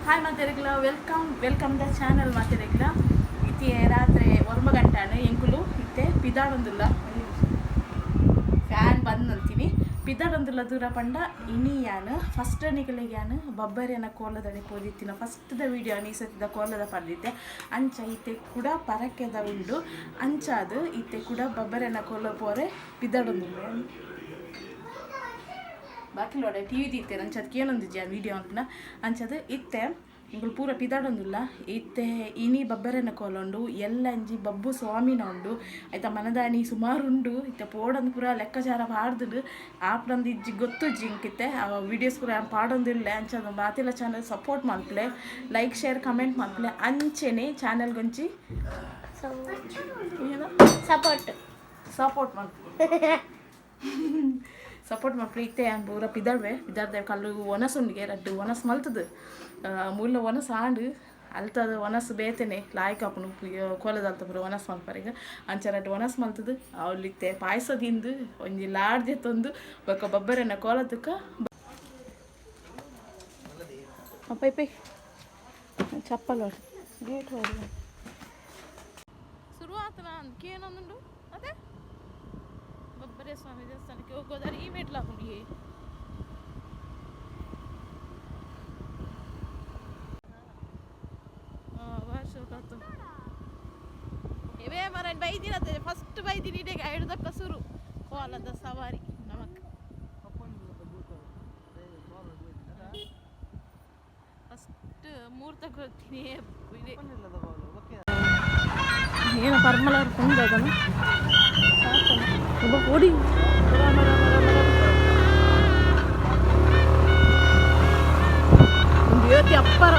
hi ಮಾತೆರೆಗ್ಲ welcome the channel ಮಾತೆರೆಗ್ಲ ಇತಿ ರಾತ್ರಿ 1 ಗಂಟೆ ಎಂಕುಲು ಇತ್ತೆ ಪಿದಾಡೊಂದುಲ್ಲ ಫ್ಯಾನ್ ಬಂದ್ ಅಂತೀನಿ ಪಿದಾಡೊಂದುಲ್ಲ ದೂರ ಪಂಡ ಇನಿ ಯಾನು ಫಸ್ಟ್ ನಿಕಲಿಗೆ ಯಾನು ಬಬ್ಬರಿನ ಕೋಲದಡೆ ಪೋದಿತ್ತಿನ ಫಸ್ಟ್ ದ ವಿಡಿಯೋ ಅನಿಸತ್ತಿದ ಕೋಲದ ಪಡೆದಿದ್ದೆ ಅಂಚ ಇತ್ತೆ ಕೂಡ ಪರಕೆದ ಉಂಡು ಅಂಚಾದು ಇತ್ತೆ ಕೂಡ ಬಬ್ಬರಿನ ಕೋಲ ಪೋರೆ ಪಿದಾಡೊಂದುಲ್ಲ ಬಾಕಿ ನೋಡ ಟಿ ವಿ ದೀತೆ ಅಂಚದು ಕೇಳೊಂದಿದ್ದೆ ಆ ವಿಡಿಯೋ ಅಂಪನ ಅಂಚದು ಇತ್ತೆ ಇಂಗಳು ಪೂರ ಪಿದಾಡೊಂದುಲ್ಲ ಇತ್ತೆ ಇನಿ ಬಬ್ಬರನ ಕೋಲುಂಡು ಎಲ್ಲ ಅಂಜಿ ಬಬ್ಬು ಸ್ವಾಮಿನ ಉಂಡು ಆಯ್ತಾ ಮನದಾನಿ ಸುಮಾರು ಉಂಡು ಇತ್ತೆ ಪೋಡಂದು ಪೂರ ಲೆಕ್ಕಾಚಾರ ಪಾಡ್ದು ಆಪ್ಡಂದು ಇಜ್ಜಿ ಗೊತ್ತು ಜಿಂಕಿತ್ತೆ ಆ ವಿಡಿಯೋಸ್ ಪೂರ ಪಾಡೊಂದಿಲ್ಲ ಅಂಚದು ಮಾತೆಲ್ಲ ಚಾನಲ್ ಸಪೋರ್ಟ್ ಮಾಡ್ಪಲೆ ಲೈಕ್ ಶೇರ್ ಕಮೆಂಟ್ ಮಾಡ್ಪಲೆ ಅಂಚೆನೆ ಚಾನಲ್ಗೊಂಚಿ ಸಪೋರ್ಟ್ ಮಾಡ್ಪಲೆ ಸಪೋರ್ಟ್ ಮಾಡ್ರಿ ಇತ್ತೆ ಪೂರ ಪಿದಾಡ್ದೆ ಕಲ್ಲು ಒನಸುಂಡಿಗೆ ರಡ್ಡು ಒನಸು ಮಲ್ತದು ಮೂಲ ಒನಸು ಆಂಡು ಅಲ್ತದ ಒನಸು ಬೇತೇನೆ ಲಾಯ್ಕಾಪನು ಕೋಲದಲ್ತ ಪೂರ ಒನಸು ಮಲ್ಪರಿಗೆ ಅಂಚ ರಡ್ಡು ಒನಸು ಮಲ್ತದು ಅವಳಿತ್ತೆ ಪಾಯಸ ತಿಂದು ಒಂಜಿ ಲಾಡ್ದೆ ತಂದು ಬೊಕ್ಕ ಬಬ್ಬರನ್ನ ಕೋಲದಕ್ಕ ಪೈ ಚಪ್ಪಲ್ ಗೇಟ್ ಹೊಡಿ ಶುರು ಆತನ ಅಂದ್ಕೇನೊಂದುಂಡು ಅದೇ ಬಬ್ಬರೆ ಸ್ವಾಮಿ ದೇವಸ್ಥಾನಕ್ಕೆ ಹೋಗೋದಾರೆ ಈ ಮೆಟ್ಲು ಹಾಕೊಂಡು ವರ್ಷತ್ತು ಇವೇ ಮರ ಬೈದಿನ ಫಸ್ಟ್ ಬೈದಿನ ಇಡೀಗ ಹಿಡ್ದಕ್ಕ ಶುರು ಕೋಲದ ಸವಾರಿ ನಮಕ್ ಫಸ್ಟ್ ಮೂರ್ತಕ್ಕೆ ಹೋಗ್ತೀನಿ ಏನು ಪರ್ಮಲ ಕೊಂಡು ಅದನ್ನು ಓಡಿ ಒಂದು ಯೋತಿ ಅಪ್ಪರ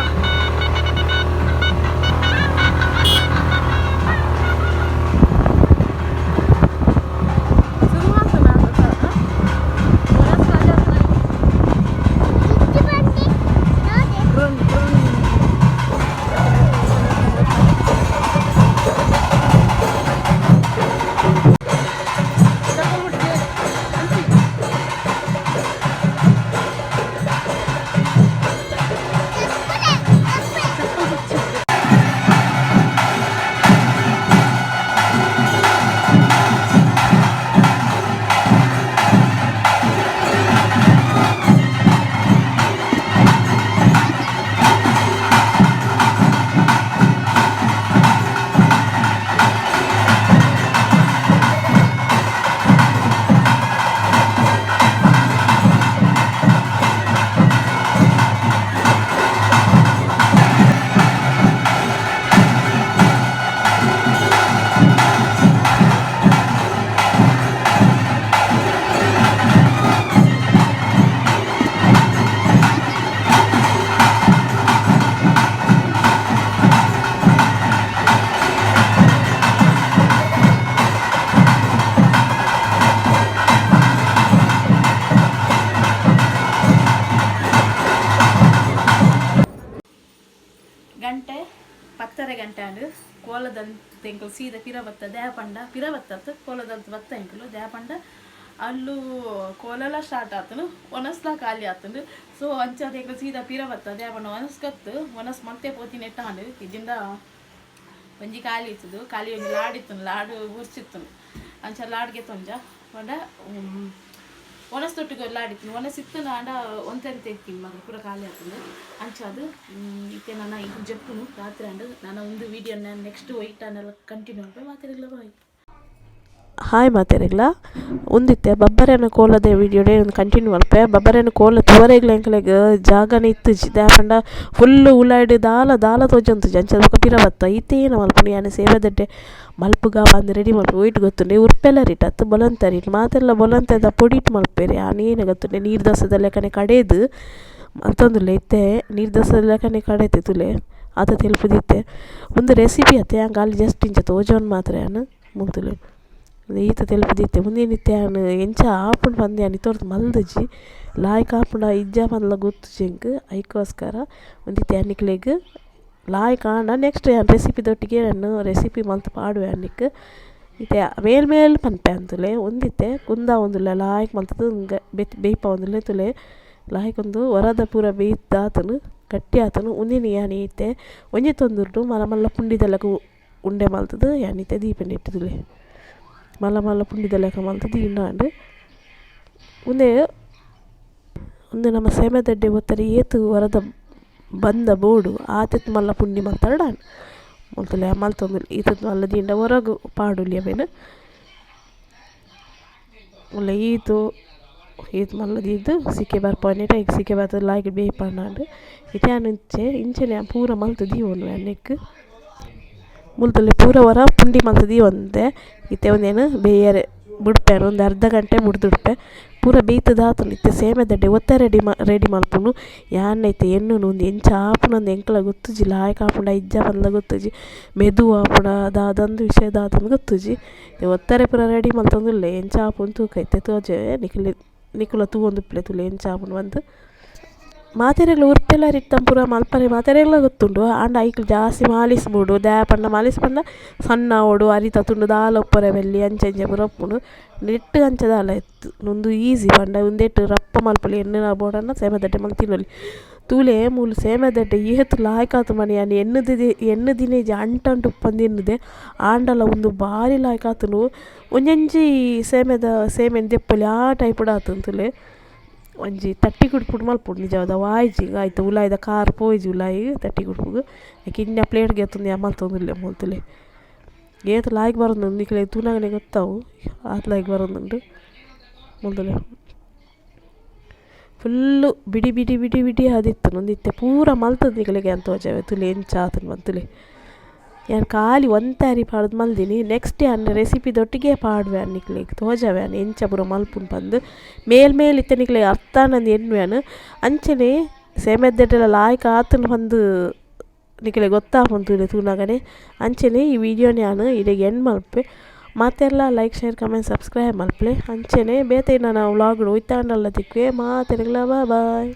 ಗಂಟೆ 10:30 ಗಂಟೆ ಅಂಡು ಕೋಲದಂತ ಎಂಕಲು ಸೀದಾ ಪಿರ ಬತ್ತ ದೇಪಂಡ ಪಿರ ಬತ್ತತ್ತು ಕೋಲದಂತ ಬತ್ತ ಎಂಕಲು ದೇಪಂಡ ಅಲ್ಲೂ ಕೋಲೆಲ್ಲ ಸ್ಟಾರ್ಟ್ ಆತನು ಒನಸ್ಲ ಖಾಲಿ ಆತಂಡು ಸೊ ಅಂಚದ ಎಂಕಲು ಸೀದಾ ಪಿರ ಬತ್ತ ದೇಪಂಡ ಒನಸ್ಕತ್ತು ಒನಸ್ ಮತ್ತೆ ಪೋತಿನ ಇಟ್ಟಾಂಡು ಇದಿಂದ ಒಂಜಿ ಖಾಲಿ ಇತ್ತದು ಖಾಲಿ ಒಂಜಿ ಲಾಡಿತ್ತು ಲಾಡು ಉರ್ಸಿತ್ತು ಅಂಚ ಲಾಡ್ಗೆ ತೊಂಜ ಪಂಡ ಒನಸ್ ತೊಟ್ಟಿಗೆ ಲಾಡಿತ್ತು ಒನಸ್ ಇತ್ತು ಆಂಡ ಒಂತರಿ ತೆಗ್ತೀನಿ ಮಗ ಪೂರ ಖಾಲಿ ಆಗ್ತದೆ ಅಂಚದು ಇತ್ತೆ ನನ್ನ ಈಗ ಜಪ್ಪುನು ರಾತ್ರಿ ಅಂಡು ನಾನು ಒಂದು ವೀಡಿಯೋನ ನೆಕ್ಸ್ಟ್ ವೈಟನ್ನೆಲ್ಲ ಕಂಟಿನ್ಯೂ ಮಾಡಿ ಮಾತಾಡಿಲ್ಲ ಬಾಯ್ ಹಾಯ್ ಮಾತೆರೆಗ್ಲ ಒಂದಿತ್ತೆ ಬಬ್ಬರನ ಕೋಲದ ವಿಡಿಯೋಡೆ ಒಂದು ಕಂಟಿನ್ಯೂ ಮಲ್ಪೆ ಬಬ್ಬರನ ಕೋಲ ತೋರೆಗ್ಲ ಎಂಕಲೆಗ್ ಜಾಗನೇ ಇತ್ತುಜಿ ದಾಪಂಡ ಫುಲ್ಲು ಉಲಾಡಿ ದಾಲ ತೋಜಂತುಜಿ ಅಂಚದ ಬೊಕ ಪಿರ ಬತ್ತ ಇತ್ತೇನ ಮಲ್ಪುನಿ ಯಾನು ಸೇವೆದಡ್ಡೆ ಮಲ್ಪುಗ ಬಂದು ರೆಡಿ ಮಲ್ಪು ಒಯ್ಟ್ ಗೊತ್ತುಂಡೆ ಉರ್ಪೆಲ್ಲ ರಿಟತ್ತು ಬೊಲಂತ ರಿಟ್ ಮಾತೆಲ್ಲ ಬೊಲಂತದ ಪೊಡಿಟ್ ಮಲ್ಪೇರಿ ಆ ನೀನು ಗೊತ್ತುಂಡೆ ನೀರು ದಸದ ಲೆಕ್ಕನೆ ಕಡೆದು ಅಂತಂದುಲ್ಲ ಇತ್ತೆ ನೀರು ದಸದ ಲೆಕ್ಕನೆ ಕಡೆತೆ ತುಲೆ ಆತ ತೆಲ್ಪುದಿತ್ತೆ ಒಂದು ರೆಸಿಪಿ ಅತ್ತೆ ಹಂಗೆ ಅಲ್ಲಿ ಜಸ್ಟ್ ಇಂಚ ತೋಜೋನ್ ಮಾತ್ರ ಯಾನು ಮುಂತುಲೆ ಈತ ತೆಲ್ಪದಿತ್ತೆ ಮುಂದೇನಿತ್ತೆ ಯಾನು ಎಂಚ ಆಪುಂಡು ಬಂದು ಯಾನು ತೋರ್ದು ಮಲ್ದಜಿ ಲಾಯ್ಕ್ ಆಪುಂಡ ಇಜ್ಜ ಮಲ್ಲ ಗೊತ್ತು ಜಂಕ್ ಐಕೋಸ್ಕರ ಒಂದಿತ್ತೆ ಯಾನಿಕ್ಲೆಗ್ ಲಾಯ್ಕ್ ಆಂಡ ನೆಕ್ಸ್ಟ್ ಯಾನು ರೆಸಿಪಿದೊಟ್ಟಿಗೆ ನಾನು ರೆಸಿಪಿ ಮಲ್ತು ಪಾಡುವೆ ಅನ್ನಿಕ್ ಇತ್ತೆ ಮೇಲ್ ಪನ್ಪೆ ಅಂತುಲೆ ಒಂದಿತ್ತೆ ಕುಂದ ಒಂದುಲ್ಲ ಲಾಯ್ಕ್ ಮಲ್ತದು ಬೇಯ್ಪ ಒಂದುಲೆ ತುಲೆ ಲಾಯ್ಕ್ ಒಂದು ಹೊರದ ಪೂರ ಬೇಯ್ದಾತನು ಗಟ್ಟಿ ಆತನು ಒಂದಿನ ಯಾನೀತೆ ಒಂಜಿ ತೊಂದುರ್ಡು ಮಲ್ಲ ಮಲ್ಲ ಪುಂಡಿದೆಲ್ಲಕ ಉಂಡೆ ಮಲ್ತದು ಯಾನೀತೆ ದೀಪೆಂಡು ಇಟ್ಟದುಲೆ ಮಲ್ಲ ಮಲ್ಲ ಪುಂಡಿದೆಲ್ಲಕ ಮಲ್ತದು ಇಂಡಾಂಡು ಒಂದೇ ಒಂದು ನಮ್ಮ ಸೆಮೆದಡ್ಡೆ ಒತ್ತರಿ ಏತು ವರದ ಬಂದ ಬೋಡು ಆತೆತ್ತು ಮಲ್ಲ ಪುಂಡಿ ಮಲ್ತಾಡಾಂಡು ಮೊಲ್ತಲೆ ಮಲ್ತೊಂದು ಈತದ ಮಲ್ಲ ದಿಂಡ ಹೊರಗು ಪಾಡುಲಿ ಅವೇನು ಒಳ್ಳೆ ಈತು ಮಲ್ಲದಿದ್ದು ಸಿಕ್ಕೆ ಬರ್ಪನೆ ಟೈಕ್ ಸಿಕ್ಕೆ ಬರ್ತದೆ ಲಾಯ್ಗೆ ಬೇಯ್ಪಣ್ಣಾಂಡು ಇಟ್ಯಾನು ಇಂಚೆನೆ ಪೂರ ಮಲ್ತು ದೀವೊಂದು ಎಣ್ಣೆಕ್ ಮುಲ್ತಲೆ ಪೂರ ಹೊರ ಪುಂಡಿ ಮಲ್ತು ದೀವೊಂದೆ ಇತ್ತೆ ಒಂದೇನು ಬೇಯರೆ ಬಿಡ್ಪೇನು ಒಂದು ಅರ್ಧ ಗಂಟೆ ಬಿಡ್ದುಡ್ಪೆ ಪೂರ ಬೇಯ್ತದಾತನು ಇತ್ತೆ ಸೇಮೆದಡ್ಡೆ ಒತ್ತ ರೆಡಿ ಮಲ್ಪುನು ಯಾನೈತೆ ಎಣ್ಣುನು ಒಂದು ಎಂಚ ಆಪುನಂದು ಎಂಕಲ ಗೊತ್ತುಜಿ ಲಾಯ್ಕ ಆಪುಂಡ ಇಜ್ಜ ಬಂದ ಗೊತ್ತುಜಿ ಮೆದು ಆಪುಣ ದಾದಂದು ವಿಷಯ ದಾತಂದು ಗೊತ್ತುಜಿ ಒತ್ತಾರೆ ಪೂರ ರೆಡಿ ಮಲ್ತೊಂದುಲ್ಲೆ ಎಂಚ ಆಪುನು ತೂಕೈತೆ ತೋಜೆ ನಿಕುಲ ತೂವೊಂದುಪ್ಲೆ ತುಲೆ ಎಂಚ ಆಪುನು ಒಂದು ಮಾತೆರೆಗ್ಲ ಉರ್ಪೆಲ್ಲ ಇಟ್ಟಂ ಪೂರ ಮಲ್ಪರೆ ಮಾತೆರೆಗ್ಲ ಗೊತ್ತುಂಡು ಆಂಡ ಐಕ್ಲು ಜಾಸ್ತಿ ಮಾಲಿಸ್ಬೋಡು ದ್ಯಾಪಂಡ ಮಾಲಿಸ್ಪಂಡ ಸಣ್ಣ ಓಡು ಅರಿತ ತುಂಡು ದಾಲ ಉಪ್ಪರೆ ಬೆಲ್ಲಿ ಅಂಚೆ ಪೂರ ಉಪ್ಪುಂಡು ನೆಟ್ಟು ಅಂಚೆ ದಾಲ ಎತ್ತು ನೊಂದು ಈಸಿ ಪಂಡ ಒಂದೆಟ್ಟು ರಪ್ಪ ಮಲ್ಪಲಿ ಎಣ್ಣೆ ಬೋಡನ್ನ ಸೇಮೆದಡ್ಡೆ ಮಲ್ ತಿನ್ನೊಲಿ ತೂಲೆ ಮೂಲು ಸೇಮೆದಡ್ಡೆ ಏತು ಲಾಯ್ಕಾತು ಮನೆ ಅನ್ನು ಎಣ್ಣು ದಿನೇಜಿ ಅಂಟಂಟು ಉಪ್ಪಂದು ಆಂಡಲ ಒಂದು ಬಾರಿ ಲಾಯ್ಕಾತನು ಒಂಜಂಜಿ ಸೇಮೆನ್ ದೆಪ್ಪಲಿ ಆ ಟೈಪುಡು ಆತಂತುಲೆ ಒಂಜಿ ತಟ್ಟಿ ಕುಡ್ಪುಡು ಮಲ್ಪುಡು ನಿಜವಾದ ವಾಯ್ಜಿ ಆಯ್ತು ಉಲಾಯ್ದ ಕಾರ್ ಪೋಯ್ಜಿ ಉಲಾಯಿ ತಟ್ಟಿ ಕುಡ್ಪುಗು ಯಾಕೆ ಇನ್ನ ಪ್ಲೇಟ್ಗೆ ಎತ್ತುಂದು ಮಲ್ತೊಂದುಲ್ಲೆ ಮೊಲ್ತುಲೆ ಏತು ಲಾಯ್ಗೆ ಬರೋದು ನಿಕ್ಲೆ ತೂನಾಗನೆ ಗೊತ್ತಾವು ಆತ ಲಾಯ್ಗೆ ಬರೋದುಂಡು ಮೊಲ್ತುಲೆ ಫುಲ್ಲು ಬಿಡಿ ಅದಿತ್ತು ನೊಂದಿತ್ತೆ ಪೂರ ಮಲ್ತದ ನಿಕ್ಲೆಗೆ ಅಂತ ತೋಜವೆ ತುಲೆ ಎಂಚ ಆತನು ಮಂತುಲೆ ಯಾನು ಖಾಲಿ ಒಂತಾರಿ ಪಾಡ್ದು ಮಲ್ದಿನಿ ನೆಕ್ಸ್ಟ್ ಅನ್ನ ರೆಸಿಪಿದೊಟ್ಟಿಗೆ ಪಾಡುವೆ ನಿಕ್ಲೆಗೆ ತೋಜವೆ ಅನ್ನ ಎಂಚ ಪೂರ ಮಲ್ಪುನ್ ಬಂದು ಮೇಲಿತ್ತೆ ನಿಕ್ಲೆಗೆ ಅರ್ಥ ನಂದು ಎನ್ನುವೆನು ಅಂಚನೆ ಸೇಮೆದ್ದೆಲ್ಲ ಲಾಯ್ಕ ಆತನು ಬಂದು ನಿಕ್ಲೆ ಗೊತ್ತಾಪಂತುಲೆ ತೂನಾಗನೆ ಅಂಚನೆ ಈ ವಿಡಿಯೋನ ನಾನು ಇಡೆಗೆ ಎಂಡ್ ಮಲ್ಪೆ ಮಾತೆಲ್ಲ ಲೈಕ್ ಶೇರ್ ಕಮೆಂಟ್ ಸಬ್ಸ್ಕ್ರೈಬ್ ಮಲ್ಪಲೆ ಅಂಚನೆ ಬೇತೆ ನಾನು ವ್ಲಾಗ್ ಹೋಯ್ತಾಂಡಲ್ಲ ತಿಕ್ವೆ ಮಾತೆರೆಗ್ಲ ಬಾಯ್